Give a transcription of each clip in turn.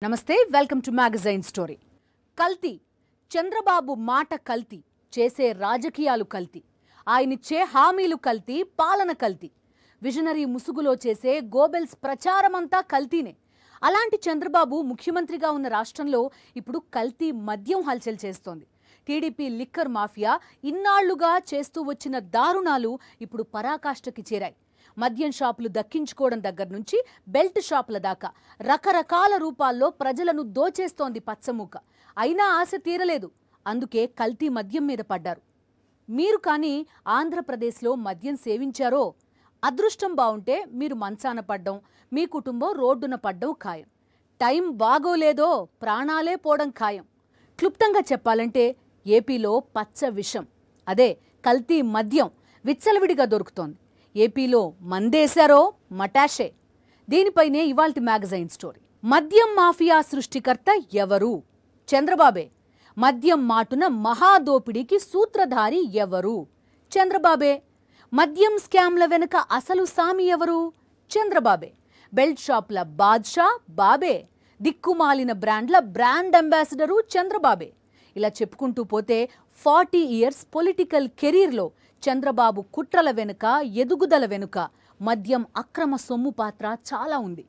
నమస్తే welcome to magazine story. కల్తీ చంద్రబాబు మాట కల్తీ, చేసే రాజకీయాలు కల్తీ, ఆయనిచ్చే హామీలు కల్తీ, పాలన కల్తీ, విజనరీ ముసుగులో చేసే గోబెల్స్ ప్రచారమంతా కల్తీనే. అలాంటి చంద్రబాబు ముఖ్యమంత్రిగా ఉన్న రాష్ట్రంలో ఇప్పుడు కల్తీ మద్యం హల్చల్ చేస్తోంది. టీడీపీ లిక్కర్ మాఫియా ఇన్నాళ్లుగా చేస్తూ వచ్చిన దారుణాలు ఇప్పుడు పరాకాష్ఠకి చేరాయి. మద్యం షాపులు దక్కించుకోవడం దగ్గర నుంచి బెల్ట్ షాపుల దాకా రకరకాల రూపాల్లో ప్రజలను దోచేస్తోంది పచ్చమూక. అయినా ఆశ తీరలేదు, అందుకే కల్తీ మద్యం మీద పడ్డారు. మీరు కానీ ఆంధ్రప్రదేశ్లో మద్యం సేవించారో, అదృష్టం బావుంటే మీరు మంచాన పడ్డం, మీ కుటుంబం రోడ్డున పడ్డం ఖాయం. టైం బాగోలేదో ప్రాణాలే పోవడం ఖాయం. క్లుప్తంగా చెప్పాలంటే ఏపీలో పచ్చ విషం, అదే కల్తీ మద్యం విచ్చలవిడిగా దొరుకుతోంది. ఏపీలో మందేశారో మటాషే. దీనిపైనే ఇవాల్టి మ్యాగజైన్ స్టోరీ. మద్యం మాఫియా సృష్టికర్త ఎవరు? చంద్రబాబే. మద్యం మాటున మహాదోపిడీకి సూత్రధారి ఎవరు? చంద్రబాబే. మద్యం స్కామ్ల వెనుక అసలు సామి ఎవరు? చంద్రబాబే. బెల్ట్ షాప్ల బాద్షా బాబే. దిక్కుమాలిన బ్రాండ్ల బ్రాండ్ అంబాసిడరు చంద్రబాబే. ఇలా చెప్పుకుంటూ పోతే 40 ఇయర్స్ పొలిటికల్ కెరీర్లో చంద్రబాబు కుట్రల వెనుక, ఎదుగుదల వెనుక మద్యం అక్రమ సొమ్ము పాత్ర చాలా ఉంది.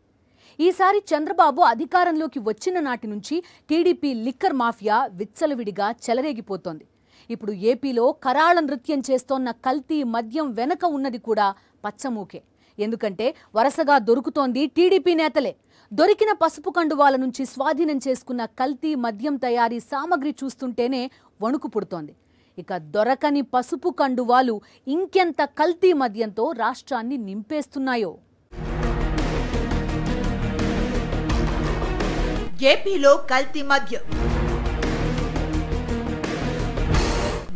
ఈసారి చంద్రబాబు అధికారంలోకి వచ్చిన నాటి నుంచి టీడీపీ లిక్కర్ మాఫియా విచ్చలవిడిగా చెలరేగిపోతోంది. ఇప్పుడు ఏపీలో కరాళ నృత్యం చేస్తోన్న కల్తీ మద్యం వెనక ఉన్నది కూడా పచ్చమూకే. ఎందుకంటే వరుసగా దొరుకుతోంది టీడీపీ నేతలే. దొరికిన పసుపు కండువాల నుంచి స్వాధీనం చేసుకున్న కల్తీ మద్యం తయారీ సామగ్రి చూస్తుంటేనే వణుకు పుడుతోంది. ఇక దొరకని పసుపు కండువాలు ఇంకెంత కల్తీ మద్యంతో రాష్ట్రాన్ని నింపేస్తున్నాయో. ఏపీలో కల్తీ మద్యం,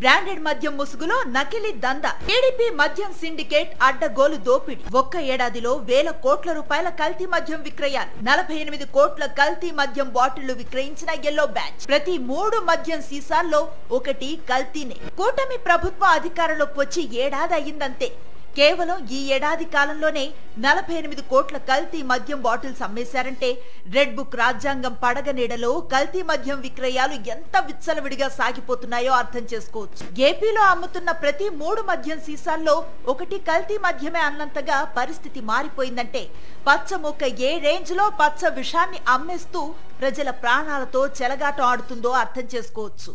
బ్రాండెడ్ మద్యం ముసుగులో నకిలీ దందా. టీడీపీ మద్యం సిండికేట్ అడ్డగోలు దోపిడీ. ఒక్క ఏడాదిలో వేల కోట్ల రూపాయల కల్తీ మద్యం విక్రయాలు. 48 కోట్ల కల్తీ మద్యం బాటిళ్లు విక్రయించిన ఎల్లో బ్యాచ్. ప్రతి 3 మద్యం సీసాల్లో ఒకటి కల్తీనే. కూటమి ప్రభుత్వం అధికారంలోకి వచ్చి ఏడాది అయ్యిందంతే. కేవలం ఈ ఏడాది కాలంలోనే 48 కోట్ల కల్తీ మద్యం బాటిల్స్ అమ్మేశారంటే రెడ్ బుక్ రాజ్యాంగం పడగ నీడలో కల్తీ మద్యం విక్రయాలు ఎంత విచ్చలవిడిగా సాగిపోతున్నాయో అర్థం చేసుకోవచ్చు. ఏపీలో అమ్ముతున్న ప్రతి 3 మద్యం సీసాల్లో ఒకటి కల్తీ మద్యమే అన్నంతగా పరిస్థితి మారిపోయిందంటే పచ్చమూక ఏ రేంజ్ లో పచ్చ విషాన్ని అమ్మేస్తూ ప్రజల ప్రాణాలతో చెలగాటం ఆడుతుందో అర్థం చేసుకోవచ్చు.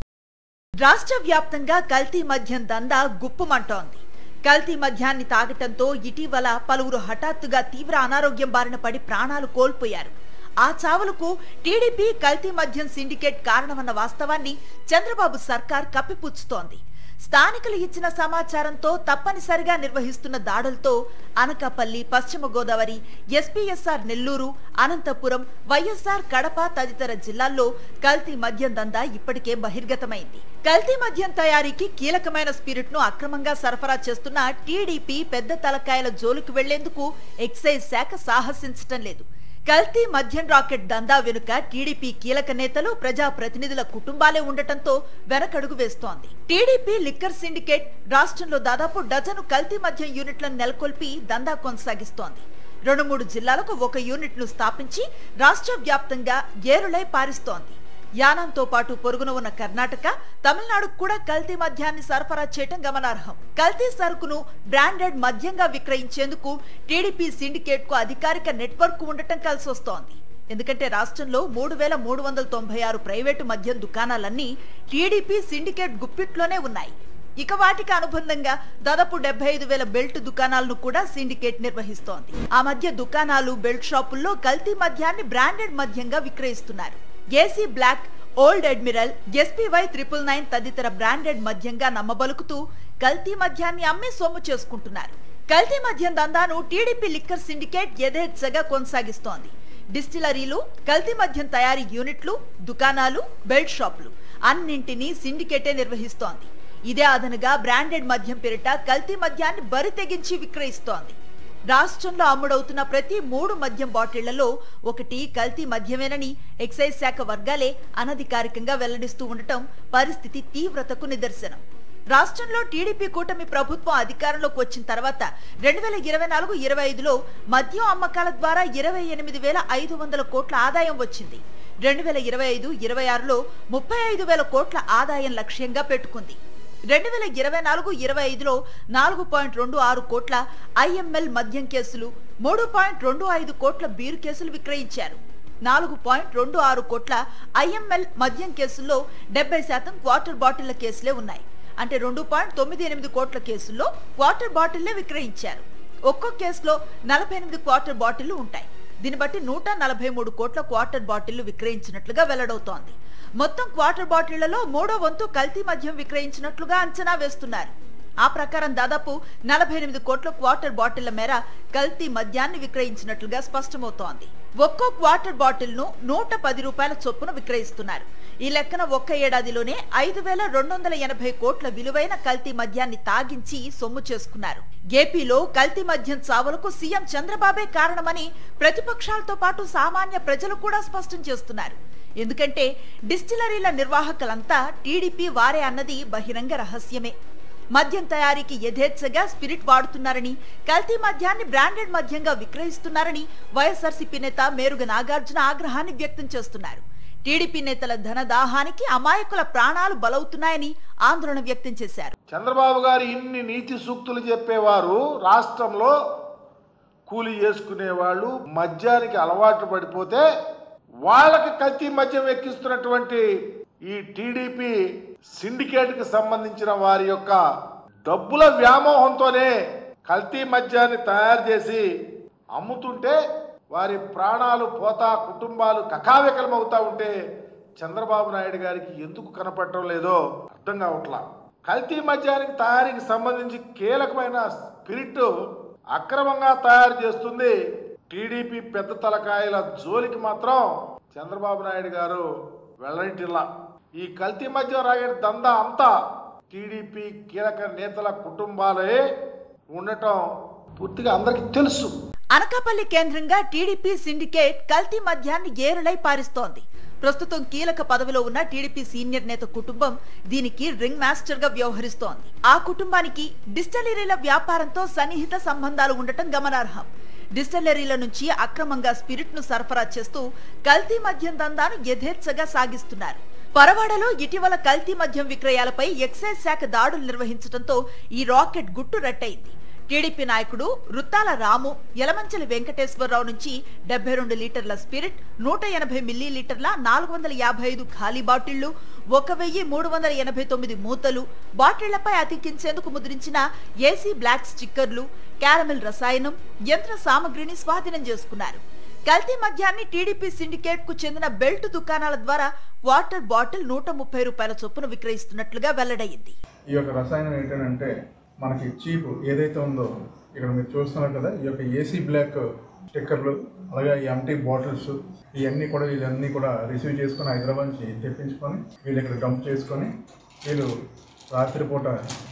రాష్ట్ర వ్యాప్తంగా కల్తీ మద్యం దందా గుప్పుమంటోంది. కల్తీ మద్యాన్ని తాగటంతో ఇటీవల పలువురు హఠాత్తుగా తీవ్ర అనారోగ్యం బారిన పడి ప్రాణాలు కోల్పోయారు. ఆ చావులకు టీడీపీ కల్తీ మద్యం సిండికేట్ కారణమన్న వాస్తవాన్ని చంద్రబాబు సర్కార్ కప్పిపుచ్చుతోంది. స్థానికులు ఇచ్చిన సమాచారంతో తప్పనిసరిగా నిర్వహిస్తున్న దాడులతో అనకాపల్లి, పశ్చిమ గోదావరి, ఎస్పీఎస్ఆర్ నెల్లూరు, అనంతపురం, వైఎస్ఆర్ కడప తదితర జిల్లాల్లో కల్తీ మద్యం దందా ఇప్పటికే బహిర్గతమైంది. కల్తీ మద్యం తయారీకి కీలకమైన స్పిరిట్ ను అక్రమంగా సరఫరా చేస్తున్న టీడీపీ పెద్ద తలకాయల జోలికి వెళ్లేందుకు ఎక్సైజ్ శాఖ సాహసించటం లేదు. కల్తీ మద్యం రాకెట్ దందా వెనుక టీడీపీ కీలక నేతలు, ప్రజా ప్రతినిధుల కుటుంబాలే ఉండటంతో వెనకడుగు వేస్తోంది. టీడీపీ లిక్కర్ సిండికేట్ రాష్ట్రంలో దాదాపు డజను కల్తీ మద్యం యూనిట్లను నెలకొల్పి దందా కొనసాగిస్తోంది. 2-3 జిల్లాలకు ఒక యూనిట్ ను స్థాపించి రాష్ట్ర వ్యాప్తంగా ఏరులై పారిస్తోంది. యానంతో పాటు పొరుగున ఉన్న కర్ణాటక, తమిళనాడుకు కూడా కల్తీ మద్యాన్ని సరఫరా చేయటం గమనార్హం. కల్తీ సరుకును బ్రాండెడ్ మద్యంగా విక్రయించేందుకు టీడీపీ సిండికేట్ కు అధికారిక నెట్వర్క్ ఉండటం కలిసొస్తోంది. ఎందుకంటే రాష్ట్రంలో 3,396 ప్రైవేటు మద్యం దుకాణాలన్నీ టీడీపీ సిండికేట్ గుప్పిట్లోనే ఉన్నాయి. ఇక వాటికి అనుబంధంగా దాదాపు 75,000 బెల్ట్ దుకాణాలను కూడా సిండికేట్ నిర్వహిస్తోంది. ఆ మధ్య దుకాణాలు, బెల్ట్ షాపుల్లో కల్తీ మద్యాన్ని బ్రాండెడ్ మద్యంగా విక్రయిస్తున్నారు. AC black, old admiral, SPY 999 తదితర బ్రాండెడ్ మద్యంగా నమ్మబలుకుతూ కల్తీ మద్యాన్ని అమ్మి సొమ్ము చేసుకుంటున్నారు. కల్తీ మద్యం దందాను టీడీపీ లిక్కర్ సిండికేట్ యథేచ్ఛగా కొనసాగిస్తోంది. డిస్టిలరీలు, కల్తీ మద్యం తయారీ యూనిట్లు, దుకాణాలు, బెల్ట్ షాపులు అన్నింటినీ సిండికేటే నిర్వహిస్తోంది. ఇదే అదనుగా బ్రాండెడ్ మద్యం పేరిట కల్తీ మద్యాన్ని బరి తెగించి విక్రయిస్తోంది. రాష్ట్రంలో అమ్ముడవుతున్న ప్రతి 3 మద్యం బాటిళ్లలో ఒకటి కల్తీ మద్యమేనని ఎక్సైజ్ శాఖ వర్గాలే అనధికారికంగా వెల్లడిస్తూ ఉండటం పరిస్థితి తీవ్రతకు నిదర్శనం. రాష్ట్రంలో టీడీపీ కూటమి ప్రభుత్వం అధికారంలోకి వచ్చిన తర్వాత 2024-25లో మద్యం అమ్మకాల ద్వారా 28,500 కోట్ల ఆదాయం వచ్చింది. 2025-26లో 35,000 కోట్ల ఆదాయం లక్ష్యంగా పెట్టుకుంది. 2024-25లో 4.26 కోట్ల ఐఎంఎల్ మద్యం కేసులు, 3.25 కోట్ల బీరు కేసులు విక్రయించారు. 4.26 కోట్ల ఐఎంఎల్ మద్యం కేసుల్లో 70% క్వార్టర్ బాటిళ్ల కేసులే ఉన్నాయి. అంటే 2.98 కోట్ల కేసుల్లో క్వార్టర్ బాటిళ్లే విక్రయించారు. ఒక్కో కేసులో 48 క్వార్టర్ బాటిళ్లు ఉంటాయి. దీన్ని బట్టి 143 కోట్ల క్వార్టర్ బాటిళ్లు విక్రయించినట్లుగా వెల్లడవుతోంది. మొత్తం క్వార్టర్ బాటిళ్లలో 3వ వంతు కల్తీ మద్యం విక్రయించినట్లుగా అంచనా వేస్తున్నారు. ఆ ప్రకారం దాదాపు 48 కోట్ల క్వార్టర్ బాటిళ్ల మేర కల్తీ మద్యాన్ని విక్రయించినట్లుగా స్పష్టమవుతోంది. ఒక్కో క్వార్టర్ బాటిల్ ను 110 రూపాయల చొప్పున విక్రయిస్తున్నారు. ఈ లెక్కన ఒక్క ఏడాదిలోనే 5,280 కోట్ల విలువైన కల్తీ మద్యాన్ని తాగించి సొమ్ము చేసుకున్నారు. ఏపీలో కల్తీ మద్యం చావులకు సీఎం చంద్రబాబే కారణమని ప్రతిపక్షాలతో పాటు సామాన్య ప్రజలు కూడా స్పష్టం చేస్తున్నారు. ఎందుకంటే డిస్టిలరీల నిర్వాహకులంతా టీడీపీ వారే అన్నది బహిరంగ రహస్యమే. మద్యం తయారీకి యథేచ్ఛగా స్పిరిట్ వాడుతున్నారని, కల్తీ మద్యాన్ని బ్రాండెడ్ మద్యంగా విక్రయిస్తున్నారని వైఎస్ఆర్సీపీ నేత మేరుగ నాగార్జున ఆగ్రహాన్ని వ్యక్తం చేస్తున్నారు. టీడీపీ నేతల ధనదాహానికి అమాయకుల ప్రాణాలు బలవుతున్నాయని ఆందోళన వ్యక్తం చేశారు. చంద్రబాబు గారు ఇన్ని నీతి సూక్తులు చెప్పేవారు రాష్ట్రంలో కూలీ చేసుకునే వాళ్ళు మద్యానికి అలవాటు పడిపోతే వాళ్ళకి కల్తీ మద్యం ఎక్కిస్తున్నటువంటి ఈ టీడీపీ సిండికేట్ కి సంబంధించిన వారి యొక్క డబ్బుల వ్యామోహంతోనే కల్తీ మద్యాన్ని తయారు చేసి అమ్ముతుంటే వారి ప్రాణాలు పోతా, కుటుంబాలు కకావికలమవుతా ఉంటే చంద్రబాబు నాయుడు గారికి ఎందుకు కనపడటం లేదో అర్థం కావట్లా. కల్తీ మద్యానికి తయారీకి సంబంధించి కీలకమైన స్పిరిట్ అక్రమంగా తయారు చేస్తుంది టీడీపీ పెద్ద తలకాయల జోలికి మాత్రం చంద్రబాబు నాయుడు గారు వెళ్ళనిటిల్లా. ఈ కల్తీ మద్యం రాగే దందా అంతా టీడీపీ కీలక నేతల కుటుంబాలే ఉండటం పూర్తిగా అందరికీ తెలుసు. అనకాపల్లి కేంద్రంగా టీడీపీ సిండికేట్ కల్తీ మద్యాన్ని ఏరులై పారిస్తోంది. ప్రస్తుతం కీలక పదవిలో ఉన్న టీడీపీ సీనియర్ నేత కుటుంబం దీనికి రింగ్ మాస్టర్ గా వ్యవహరిస్తోంది. ఆ కుటుంబానికి డిస్టిలరీల వ్యాపారంతో సన్నిహిత సంబంధాలు ఉండటం గమనార్హం. డిస్టిలరీల నుంచి అక్రమంగా స్పిరిట్ ను సరఫరా చేస్తూ కల్తీ మద్యం దందాను యథేచ్ఛగా సాగిస్తున్నారు. పరవాడలో ఇటీవల కల్తీ మద్యం విక్రయాలపై ఎక్సైజ్ శాఖ దాడులు నిర్వహించడంతో ఈ రాకెట్ గుట్టు రట్టయింది. టీడీపీ నాయకుడు రుత్తాల రాము యలమంచలి వెంకటేశ్వరరావు నుంచి 72 లీటర్ల స్పిరిట్, 180 మిల్లీలీటర్ల 455 ఖాళీ బాటిళ్లు, 1,389 మూతలు, బాటిళ్లపై అతికించేందుకు ముద్రించిన ఏసీ బ్లాక్ స్టిక్కర్లు, క్యారమెల్ రసాయనం, యంత్ర సామగ్రిని స్వాధీనం చేసుకున్నారు. కల్తీ మద్యాన్ని టీడీపీ సిండికేట్ కు చెందిన బెల్ట్ దుకాణాల ద్వారా వాటర్ బాటిల్ 130 రూపాయల చొప్పున విక్రయిస్తున్నట్లుగా వెల్లడైంది. ఈ యొక్క రసాయనం ఏంటంటే మనకి చీప్ ఏదైతే ఉందో ఇక్కడ మీరు చూస్తున్నారు కదా, ఈ యొక్క ఏసీ బ్లాక్ స్టిక్కర్లు, అలాగే ఈ ఎంటీ బాటిల్స్ వీళ్ళన్నీ కూడా రిసీవ్ చేసుకొని హైదరాబాద్ నుంచి తెప్పించుకొని వీళ్ళు ఇక్కడ డంప్ చేసుకొని వీళ్ళు రాత్రిపూట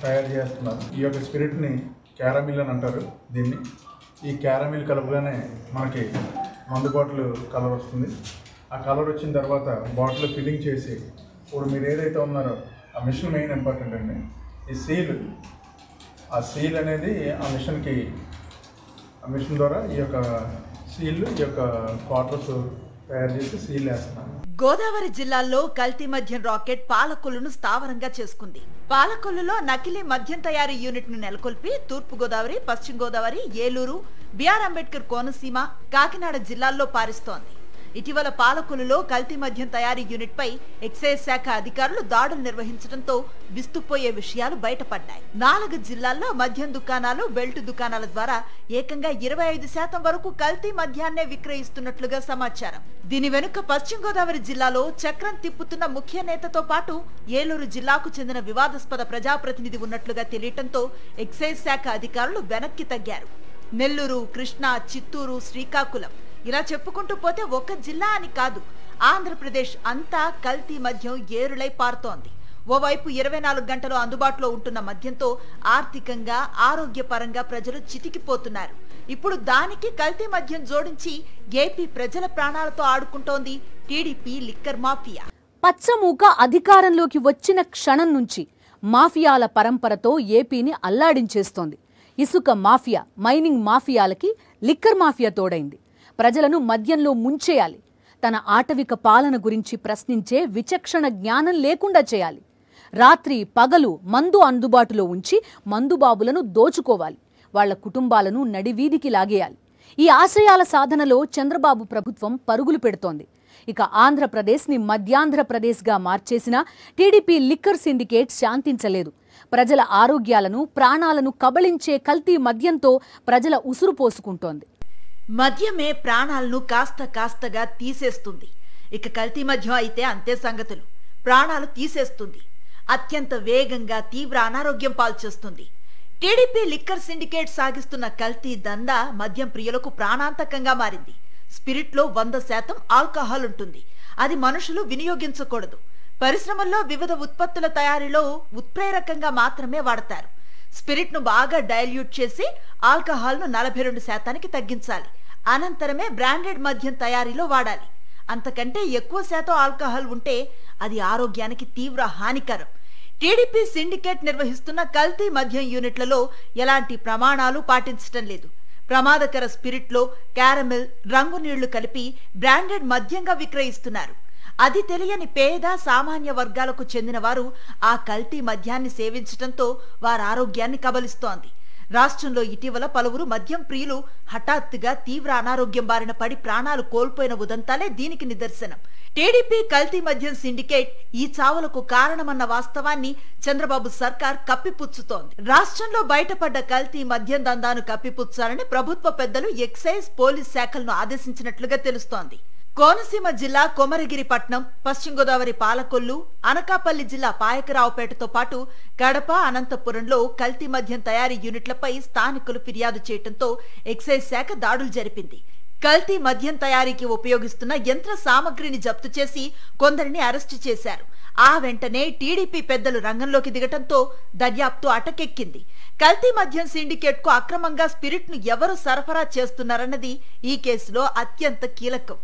తయారు చేస్తున్నారు. ఈ యొక్క స్పిరిట్ని క్యారమిల్ అని అంటారు. దీన్ని ఈ క్యారమిల్ కలపగానే మనకి మందు బాటిల్ కలర్ వస్తుంది. ఆ కలర్ వచ్చిన తర్వాత బాటిల్ ఫిల్లింగ్ చేసి ఇప్పుడు మీరు ఏదైతే ఉన్నారో ఆ మిషన్ మెయిన్ ఇంపార్టెంట్ అండి. ఈ ఆ సీల్ అనేది ఆ మిషన్ ద్వారా ఈ యొక్క సీల్ ఈ యొక్క క్వార్టర్స్ తయారు చేసి సీల్ వేస్తున్నాను. గోదావరి జిల్లాల్లో కల్తీ మద్యం రాకెట్ పాలకొల్లును స్థావరంగా చేసుకుంది. పాలకొల్లులో నకిలీ మద్యం తయారీ యూనిట్ ను నెలకొల్పి తూర్పు గోదావరి, పశ్చిమ గోదావరి, ఏలూరు, బిఆర్ అంబేద్కర్ కోనసీమ, కాకినాడ జిల్లాల్లో పారిస్తోంది. ఇటీవల పాలకొల్లులో కల్తీ మద్యం తయారీ యూనిట్ పై ఎక్సైజ్ శాఖ అధికారులు దాడులు నిర్వహించడంతో విస్తుపోయే విషయాలు బయటపడ్డాయి. 4 జిల్లాల్లో మద్యం దుకాణాలు, బెల్ట్ దుకాణాల ద్వారా ఏకంగా 25% వరకు కల్తీ మద్యాన్నే విక్రయిస్తున్నట్లుగా సమాచారం. దీని వెనుక పశ్చిమ గోదావరి జిల్లాలో చక్రం తిప్పుతున్న ముఖ్య నేతతో పాటు ఏలూరు జిల్లాకు చెందిన వివాదాస్పద ప్రజాప్రతినిధి ఉన్నట్లుగా తెలియటంతో ఎక్సైజ్ శాఖ అధికారులు వెనక్కి తగ్గారు. నెల్లూరు, కృష్ణా, చిత్తూరు, శ్రీకాకుళం ఇలా చెప్పుకుంటూ పోతే ఒక్క జిల్లా అని కాదు, ఆంధ్రప్రదేశ్ అంతా కల్తీ మద్యం ఏరులై పారుతోంది. ఓవైపు 24 గంటలు అందుబాటులో ఉంటున్న మద్యంతో ఆర్థికంగా, ఆరోగ్యపరంగా ప్రజలు చితికిపోతున్నారు. ఇప్పుడు దానికి కల్తీ మద్యం జోడించి ఏపీ ప్రజల ప్రాణాలతో ఆడుకుంటోంది టీడీపీ లిక్కర్ మాఫియా. పచ్చమూక అధికారంలోకి వచ్చిన క్షణం నుంచి మాఫియాల పరంపరతో ఏపీని అల్లాడించేస్తోంది. ఇసుక మాఫియా, మైనింగ్ మాఫియాలకి లిక్కర్ మాఫియా తోడైంది. ప్రజలను మద్యంలో ముంచేయాలి. తన ఆటవిక పాలన గురించి ప్రశ్నించే విచక్షణ జ్ఞానం లేకుండా చేయాలి. రాత్రి పగలు మందు అందుబాటులో ఉంచి మందుబాబులను దోచుకోవాలి. వాళ్ల కుటుంబాలను నడివీధికి లాగేయాలి. ఈ ఆశయాల సాధనలో చంద్రబాబు ప్రభుత్వం పరుగులు పెడుతోంది. ఇక ఆంధ్రప్రదేశ్ని మధ్యాంధ్రప్రదేశ్గా మార్చేసిన టీడీపీ లిక్కర్ సిండికేట్ శాంతించలేదు. ప్రజల ఆరోగ్యాలను, ప్రాణాలను కబళించే కల్తీ మద్యంతో ప్రజల ఉసురు పోసుకుంటోంది. మద్యమే ప్రాణాలను కాస్తగా తీసేస్తుంది. ఇక కల్తీ మద్యం అయితే అంతే సంగతులు. ప్రాణాలు తీసేస్తుంది. అత్యంత వేగంగా తీవ్ర అనారోగ్యం పాల్చేస్తుంది. టీడీపీ లిక్కర్ సిండికేట్ సాగిస్తున్న కల్తీ దందా మద్యం ప్రియులకు ప్రాణాంతకంగా మారింది. స్పిరిట్లో 100% ఆల్కహాల్ ఉంటుంది. అది మనుషులు వినియోగించకూడదు. పరిశ్రమల్లో వివిధ ఉత్పత్తుల తయారీలో ఉత్ప్రేరకంగా మాత్రమే వాడతారు. స్పిరిట్ను బాగా డైల్యూట్ చేసి ఆల్కహాల్ను 42% తగ్గించాలి. అనంతరమే బ్రాండెడ్ మద్యం తయారీలో వాడాలి. అంతకంటే ఎక్కువ శాతం ఆల్కహాల్ ఉంటే అది ఆరోగ్యానికి తీవ్ర హానికరం. టీడీపీ సిండికేట్ నిర్వహిస్తున్న కల్తీ మద్యం యూనిట్లలో ఎలాంటి ప్రమాణాలు పాటించటం లేదు. ప్రమాదకర స్పిరిట్లో క్యారమెల్, రంగు నీళ్లు కలిపి బ్రాండెడ్ మద్యంగా విక్రయిస్తున్నారు. అది తెలియని పేద సామాన్య వర్గాలకు చెందిన వారు ఆ కల్తీ మద్యాన్ని సేవించటంతో వారి ఆరోగ్యాన్ని కబలిస్తోంది. రాష్ట్రంలో ఇటీవల పలువురు మద్యం ప్రియులు హఠాత్తుగా తీవ్ర అనారోగ్యం బారిన పడి ప్రాణాలు కోల్పోయిన ఉదంతాలే దీనికి నిదర్శనం. టీడీపీ కల్తీ మద్యం సిండికేట్ ఈ చావులకు కారణమన్న వాస్తవాన్ని చంద్రబాబు సర్కార్ కప్పిపుచ్చుతోంది. రాష్ట్రంలో బయటపడ్డ కల్తీ మద్యం దందాను కప్పిపుచ్చాలని ప్రభుత్వ పెద్దలు ఎక్సైజ్, పోలీస్ శాఖలను ఆదేశించినట్లుగా తెలుస్తోంది. కోనసీమ జిల్లా కొమరగిరిపట్నం, పశ్చిమ గోదావరి పాలకొల్లు, అనకాపల్లి జిల్లా పాయకరావుపేటతో పాటు కడప, అనంతపురంలో కల్తీ మద్యం తయారీ యూనిట్లపై స్థానికులు ఫిర్యాదు చేయడంతో ఎక్సైజ్ శాఖ దాడులు జరిపింది. కల్తీ మద్యం తయారీకి ఉపయోగిస్తున్న యంత్ర సామగ్రిని జప్తు చేసి కొందరిని అరెస్టు చేశారు. ఆ వెంటనే టీడీపీ పెద్దలు రంగంలోకి దిగటంతో దర్యాప్తు అటకెక్కింది. కల్తీ మద్యం సిండికేట్ కు అక్రమంగా స్పిరిట్ ను ఎవరు సరఫరా చేస్తున్నారన్నది ఈ కేసులో అత్యంత కీలకం.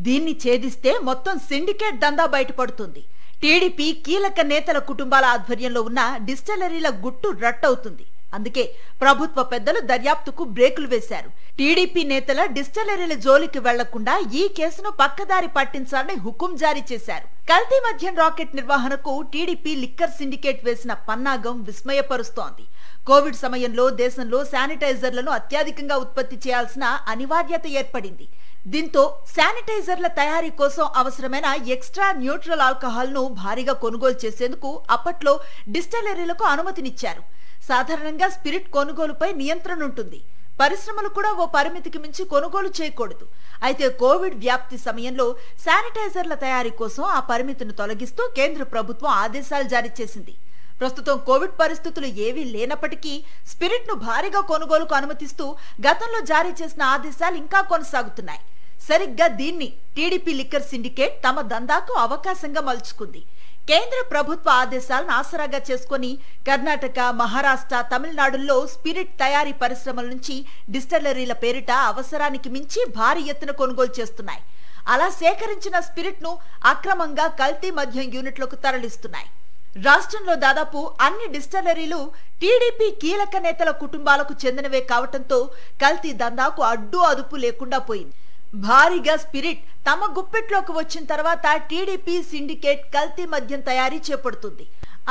దీన్ని ఛేదిస్తే మొత్తం సిండికేట్ దందా బయటపడుతుంది. టీడీపీ కీలక నేతల కుటుంబాల ఆధ్వర్యంలో ఉన్న డిస్టిలరీల గుట్టు రట్టవుతుంది. అందుకే ప్రభుత్వ పెద్దలు దర్యాప్తుకు బ్రేకులు వేశారు. టీడీపీ నేతల డిస్టిలరీల జోలికి వెళ్లకుండా ఈ కేసును పక్కదారి పట్టించాలని హుకుం జారీ చేశారు. కల్తీ మద్యం రాకెట్ నిర్వహణకు టీడీపీ లిక్కర్ సిండికేట్ వేసిన పన్నాగం విస్మయపరుస్తోంది. కోవిడ్ సమయంలో దేశంలో శానిటైజర్లను అత్యధికంగా ఉత్పత్తి చేయాల్సిన అనివార్యత ఏర్పడింది. దీంతో శానిటైజర్ల తయారీ కోసం అవసరమైన ఎక్స్ట్రా న్యూట్రల్ ఆల్కహాల్ ను భారీగా కొనుగోలు చేసేందుకు అప్పట్లో డిస్టిలరీలకు అనుమతినిచ్చారు. సాధారణంగా స్పిరిట్ కొనుగోలుపై నియంత్రణ ఉంటుంది. పరిశ్రమలు కూడా ఓ పరిమితికి మించి కొనుగోలు చేయకూడదు. అయితే కోవిడ్ వ్యాప్తి సమయంలో శానిటైజర్ల తయారీ కోసం ఆ పరిమితిని తొలగిస్తూ కేంద్ర ప్రభుత్వం ఆదేశాలు జారీ చేసింది. ప్రస్తుతం కోవిడ్ పరిస్థితులు ఏవీ లేనప్పటికీ స్పిరిట్ ను భారీగా కొనుగోలుకు అనుమతిస్తూ గతంలో జారీ చేసిన ఆదేశాలు ఇంకా కొనసాగుతున్నాయి. సరిగ్గా దీన్ని టీడీపీ లిక్కర్ సిండికేట్ తమ దందాకు అవకాశంగా మలుచుకుంది. కేంద్ర ప్రభుత్వ ఆదేశాలను ఆసరాగా చేసుకుని కర్ణాటక, మహారాష్ట్ర, తమిళనాడుల్లో స్పిరిట్ తయారీ పరిశ్రమల నుంచి డిస్టిలరీల పేరిట అవసరానికి మించి భారీ ఎత్తున కొనుగోలు చేస్తున్నాయి. అలా సేకరించిన స్పిరిట్ ను అక్రమంగా కల్తీ మద్యం యూనిట్లకు తరలిస్తున్నాయి. రాష్ట్రంలో దాదాపు అన్ని డిస్టిలరీలు టీడీపీ కీలక నేతల కుటుంబాలకు చెందినవే కావటంతో కల్తీ దందాకు అడ్డు అదుపు లేకుండా పోయింది. భారీగా స్పిరిట్ తమ గుప్పెట్లోకి వచ్చిన తర్వాత టీడీపీ సిండికేట్ కల్తీ మద్యం తయారీ చేపడుతుంది.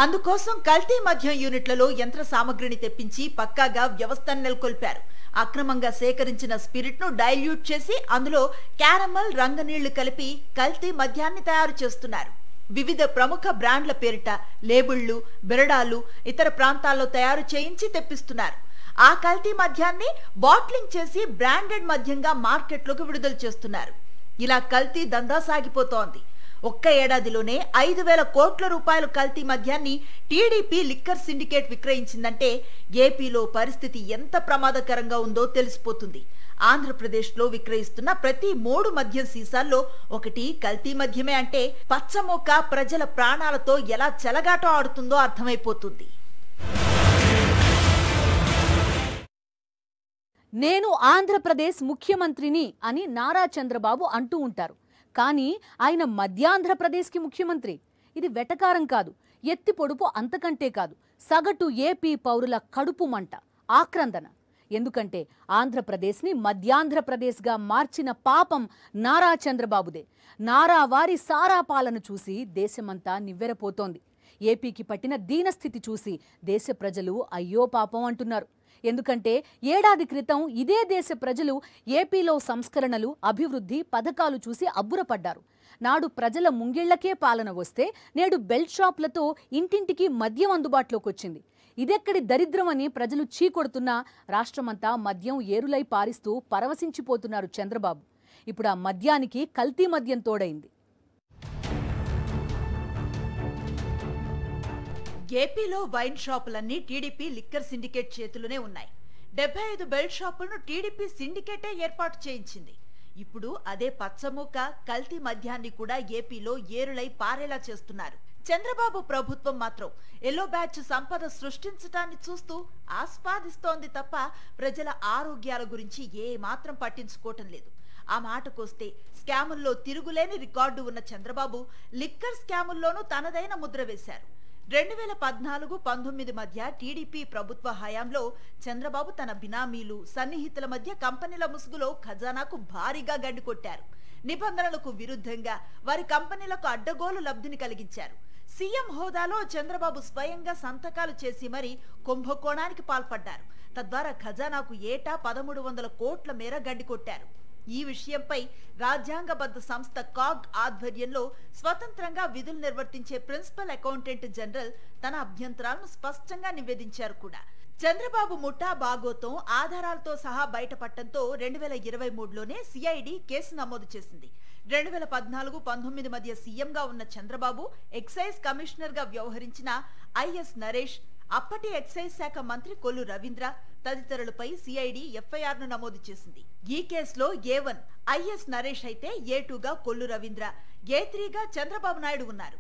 అందుకోసం కల్తీ మద్యం యూనిట్లలో యంత్ర సామగ్రిని తెప్పించి పక్కాగా వ్యవస్థను నెలకొల్పారు. అక్రమంగా సేకరించిన స్పిరిట్ ను డైల్యూట్ చేసి అందులో క్యారమల్, రంగనీళ్లు కలిపి కల్తీ మద్యాన్ని తయారు చేస్తున్నారు. వివిధ ప్రముఖ బ్రాండ్ల పేరిట లేబుళ్లు, బెరడాలు ఇతర ప్రాంతాల్లో తయారు చేయించి తెప్పిస్తున్నారు. ఆ కల్తీ మద్యాన్ని బాట్లింగ్ చేసి బ్రాండెడ్ మద్యంగా మార్కెట్లోకి విడుదల చేస్తున్నారు. ఇలా కల్తీ దందా సాగిపోతోంది. ఒక్క ఏడాదిలోనే 5,000 కోట్ల రూపాయల కల్తీ మద్యాన్ని టీడీపీ లిక్కర్ సిండికేట్ విక్రయించిందంటే ఏపీలో పరిస్థితి ఎంత ప్రమాదకరంగా ఉందో తెలిసిపోతుంది. ఆంధ్రప్రదేశ్లో విక్రయిస్తున్న ప్రతి 3 మద్యం సీసాల్లో ఒకటి కల్తీ మద్యమే అంటే పచ్చమొక్క ప్రజల ప్రాణాలతో ఎలా చెలగాటం ఆడుతుందో అర్థమైపోతుంది. నేను ఆంధ్రప్రదేశ్ ముఖ్యమంత్రిని అని నారా చంద్రబాబు అంటూ ఉంటారు. కానీ ఆయన మధ్యాంధ్రప్రదేశ్కి ముఖ్యమంత్రి. ఇది వెటకారం కాదు, ఎత్తి పొడుపు అంతకంటే కాదు, సగటు ఏపీ పౌరుల కడుపు మంట, ఆక్రందన. ఎందుకంటే ఆంధ్రప్రదేశ్ని మధ్యాంధ్రప్రదేశ్గా మార్చిన పాపం నారా చంద్రబాబుదే. నారా వారి సారా పాలన చూసి దేశమంతా నివ్వెరపోతోంది. ఏపీకి పట్టిన దీనస్థితి చూసి దేశ ప్రజలు అయ్యో పాపం అంటున్నారు. ఎందుకంటే ఏడాది క్రితం ఇదే దేశ ప్రజలు ఏపీలో సంస్కరణలు, అభివృద్ధి పథకాలు చూసి అబ్బురపడ్డారు. నాడు ప్రజల ముంగిళ్లకే పాలన వస్తే నేడు బెల్ట్ షాప్లతో ఇంటింటికి మద్యం అందుబాటులోకి వచ్చింది. ఇదెక్కడి దరిద్రం అని ప్రజలు చీకొడుతున్నా రాష్ట్రమంతా మద్యం ఏరులై పారిస్తూ పరవశించిపోతున్నారు చంద్రబాబు. ఇప్పుడు ఆ మద్యానికి కల్తీ మద్యం తోడైంది. ఏపీలో వైన్ షాపులన్నీ టీడీపీ లిక్కర్ సిండికేట్ చేతుల్లోనే ఉన్నాయి. 75 బెల్ట్ షాపులను టీడీపీ సిండికేటే ఏర్పాటు చేయించింది. ఇప్పుడు అదే పచ్చమూక కల్తీ మద్యాన్ని కూడా ఏపీలో ఏరులై పారేలా చేస్తున్నారు. చంద్రబాబు ప్రభుత్వం మాత్రం ఎల్లో బ్యాచ్ సంపద సృష్టించడాన్ని చూస్తూ ఆస్వాదిస్తోంది తప్ప ప్రజల ఆరోగ్యాల గురించి ఏ మాత్రం పట్టించుకోవటం లేదు. ఆ మాటకొస్తే స్కాముల్లో తిరుగులేని రికార్డు ఉన్న చంద్రబాబు లిక్కర్ స్కాముల్లోనూ తనదైన ముద్ర వేశారు. 2014-19 మధ్య టీడీపీ ప్రభుత్వ హయాంలో చంద్రబాబు తన బినామీలు, సన్నిహితుల మధ్య కంపెనీల ముసుగులో ఖజానాకు భారీగా గడ్డికొట్టారు. నిబంధనలకు విరుద్ధంగా వారి కంపెనీలకు అడ్డగోలు లబ్ధిని కలిగించారు. సీఎం హోదాలో చంద్రబాబు స్వయంగా సంతకాలు చేసి మరీ కుంభకోణానికి పాల్పడ్డారు. తద్వారా ఖజానాకు ఏటా 1300 కోట్ల మేర గడ్డికొట్టారు. ఈ విషయంపై రాజ్యాంగబద్ధ సంస్థ కాగ్ ఆధ్వర్యంలో స్వతంత్రంగా విధులు నిర్వర్తించే ప్రిన్సిపల్ అకౌంటెంట్ జనరల్ తన అభ్యంతరాలను స్పష్టంగా నివేదించారు కూడా. చంద్రబాబు ముఠా బాగోతం ఆధారాలతో సహా బయటపడటంతో 2023లోనే సిఐడి కేసు నమోదు చేసింది. 2014-19 మధ్య సీఎంగా ఉన్న చంద్రబాబు ఎక్సైజ్ కమిషనర్ గా వ్యవహరించిన ఐఎస్ నరేష్, అప్పటి ఎక్సైజ్ శాఖ మంత్రి కొల్లు రవీంద్ర తదితరులపై సిఐడి ఎఫ్ఐఆర్ ను నమోదు చేసింది. ఈ కేసులో A1 ఐఎస్ నరేష్ అయితే A2గా కొల్లు రవీంద్ర, A3గా చంద్రబాబు నాయుడు ఉన్నారు.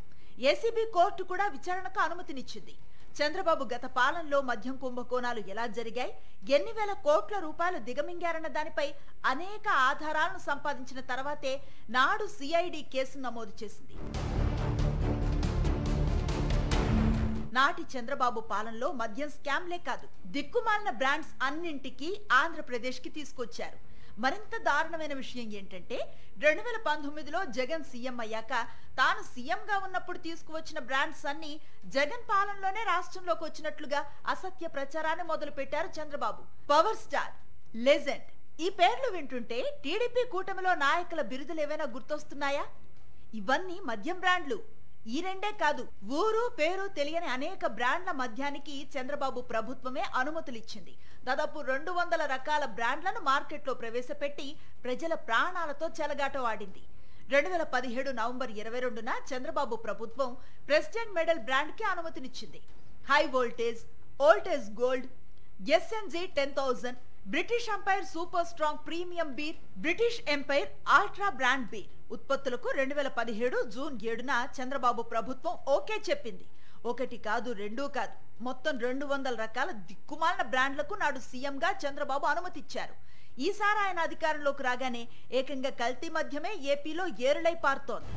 ఏసీబీ కోర్టు కూడా విచారణకు అనుమతినిచ్చింది. చంద్రబాబు గత పాలనలో మద్యం కుంభకోణాలు ఎలా జరిగాయి, ఎన్ని వేల కోట్ల రూపాయలు దిగమింగారన్న దానిపై అనేక ఆధారాలను సంపాదించిన తర్వాతే నాడు సిఐడి కేసు నమోదు చేసింది. నాటి చంద్రబాబు పాలనలో మద్యం స్కామ్లే కాదు, దిక్కుమాలిన బ్రాండ్స్ అన్నింటికీ ఆంధ్రప్రదేశ్ కి తీసుకొచ్చారు. మరింత దారుణమైన విషయం ఏంటంటే 2019లో జగన్ సీఎం అయ్యాక తాను సీఎంగా ఉన్నప్పుడు తీసుకువచ్చిన బ్రాండ్స్ అన్ని జగన్ పాలనలోనే రాష్ట్రంలోకి వచ్చినట్లుగా అసత్య ప్రచారాన్ని మొదలు పెట్టారు చంద్రబాబు. పవర్ స్టార్, లెజెండ్ ఈ పేర్లు వింటుంటే టీడీపీ కూటమిలో నాయకుల బిరుదులు ఏవైనా గుర్తొస్తున్నాయా? ఇవన్నీ మద్యం బ్రాండ్లు. ఈ రెండే కాదు, ఊరు పేరు తెలియని అనేక బ్రాండ్ల మద్యానికి చంద్రబాబు ప్రభుత్వమే అనుమతులిచ్చింది. దాదాపు 200 రకాల బ్రాండ్లను మార్కెట్లో ప్రవేశపెట్టి ప్రజల ప్రాణాలతో చెలగాటవాడింది. 2017 నవంబర్ 22న చంద్రబాబు ప్రభుత్వం ప్రెసిడెంట్ మెడల్ బ్రాండ్ కి అనుమతినిచ్చింది. High voltage, voltage gold, SNG 10,000, British Empire super strong premium beer, British Empire ultra brand beer ఉత్పత్తులకు 2017 జూన్ 7న చంద్రబాబు ప్రభుత్వం ఓకే చెప్పింది. ఒకటి కాదు, రెండు కాదు, మొత్తం 200 రకాల దిక్కుమాలిన బ్రాండ్లకు నాడు సీఎంగా చంద్రబాబు అనుమతిచ్చారు. ఈసారి ఆయన అధికారంలోకి రాగానే ఏకంగా కల్తీ మద్యమే ఏపీలో ఏరులై పారుతోంది.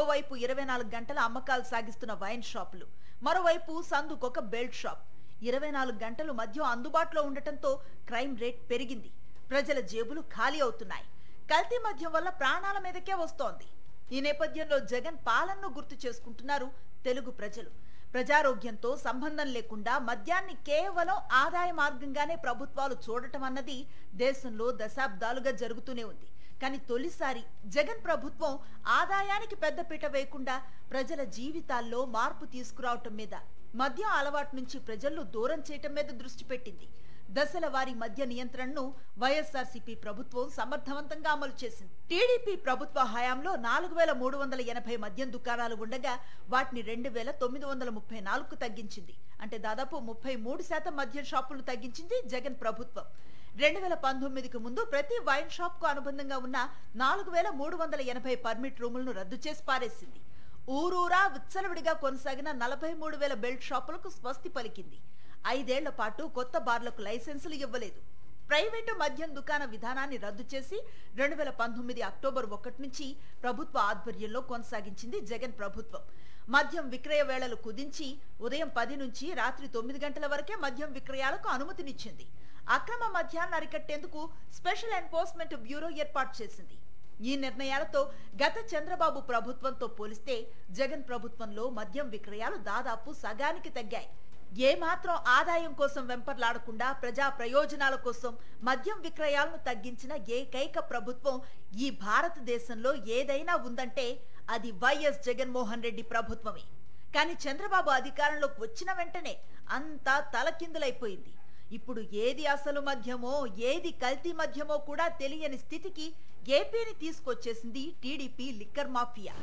ఓవైపు 24 గంటల అమ్మకాలు సాగిస్తున్న వైన్ షాపులు, మరోవైపు సందుకొక బెల్ట్ షాప్. 24 గంటలు మద్యం అందుబాటులో ఉండటంతో క్రైమ్ రేట్ పెరిగింది. ప్రజల జేబులు ఖాళీ అవుతున్నాయి. కల్తీ మద్యం వల్ల ప్రాణాల మీదకే వస్తోంది. ఈ నేపథ్యంలో జగన్ పాలనను గుర్తు చేసుకుంటున్నారు తెలుగు ప్రజలు. ప్రజారోగ్యంతో సంబంధం లేకుండా మద్యాన్ని కేవలం ఆదాయ మార్గంగానే ప్రభుత్వాలు చూడటం అన్నది దేశంలో దశాబ్దాలుగా జరుగుతూనే ఉంది. కానీ తొలిసారి జగన్ ప్రభుత్వం ఆదాయానికి పెద్దపీట వేయకుండా ప్రజల జీవితాల్లో మార్పు తీసుకురావటం మీద, మద్యం అలవాటు నుంచి ప్రజలను దూరం చేయటం మీద దృష్టి పెట్టింది. దశల వారి మద్య నియంత్రణను వైఎస్ఆర్సీపీ ప్రభుత్వం సమర్థవంతంగా అమలు చేసింది. టీడీపీ ప్రభుత్వ హయాంలో 4380 మద్యం దుకాణాలు ఉండగా వాటిని 2934కు తగ్గించింది. అంటే దాదాపు 33% మద్యం షాపులను తగ్గించింది జగన్ ప్రభుత్వం. 2019కు ముందు ప్రతి వైన్ షాప్ కు అనుబంధంగా ఉన్న 4380 పర్మిట్ రూములను రద్దు చేసి పారేసింది. ఊరూరా విచ్చలవిడిగా కొనసాగిన 43,000 బెల్ట్ షాపులకు స్వస్తి పలికింది. 5 ఏళ్ల పాటు కొత్త బార్లకు లైసెన్సులు ఇవ్వలేదు. ప్రైవేటు మద్యం దుకాణ విధానాన్ని రద్దు చేసి 2019 అక్టోబర్ 1 నుంచి ప్రభుత్వ ఆధ్వర్యంలో కొనసాగించింది జగన్ ప్రభుత్వం. మద్యం విక్రయ వేళలు కుదించి ఉదయం 10 నుంచి రాత్రి 9 గంటల వరకే మద్యం విక్రయాలకు అనుమతినిచ్చింది. అక్రమ మద్యాన్ని అరికట్టేందుకు స్పెషల్ ఎన్ఫోర్స్మెంట్ బ్యూరో ఏర్పాటు చేసింది. ఈ నిర్ణయాలతో గత చంద్రబాబు ప్రభుత్వంతో పోలిస్తే జగన్ ప్రభుత్వంలో మద్యం విక్రయాలు దాదాపు సగానికి తగ్గాయి. ఏమాత్రం ఆదాయం కోసం వెంపర్లాడకుండా ప్రజా ప్రయోజనాల కోసం మద్యం విక్రయాలను తగ్గించిన ఏకైక ప్రభుత్వం ఈ భారతదేశంలో ఏదైనా ఉందంటే అది వైఎస్ జగన్మోహన్ రెడ్డి ప్రభుత్వమే. కానీ చంద్రబాబు అధికారంలోకి వచ్చిన వెంటనే అంతా తలకిందులైపోయింది. ఇప్పుడు ఏది అసలు మద్యమో ఏది కల్తీ మద్యమో కూడా తెలియని స్థితికి ఏపీని తీసుకొచ్చేసింది టీడీపీ లిక్కర్ మాఫియా.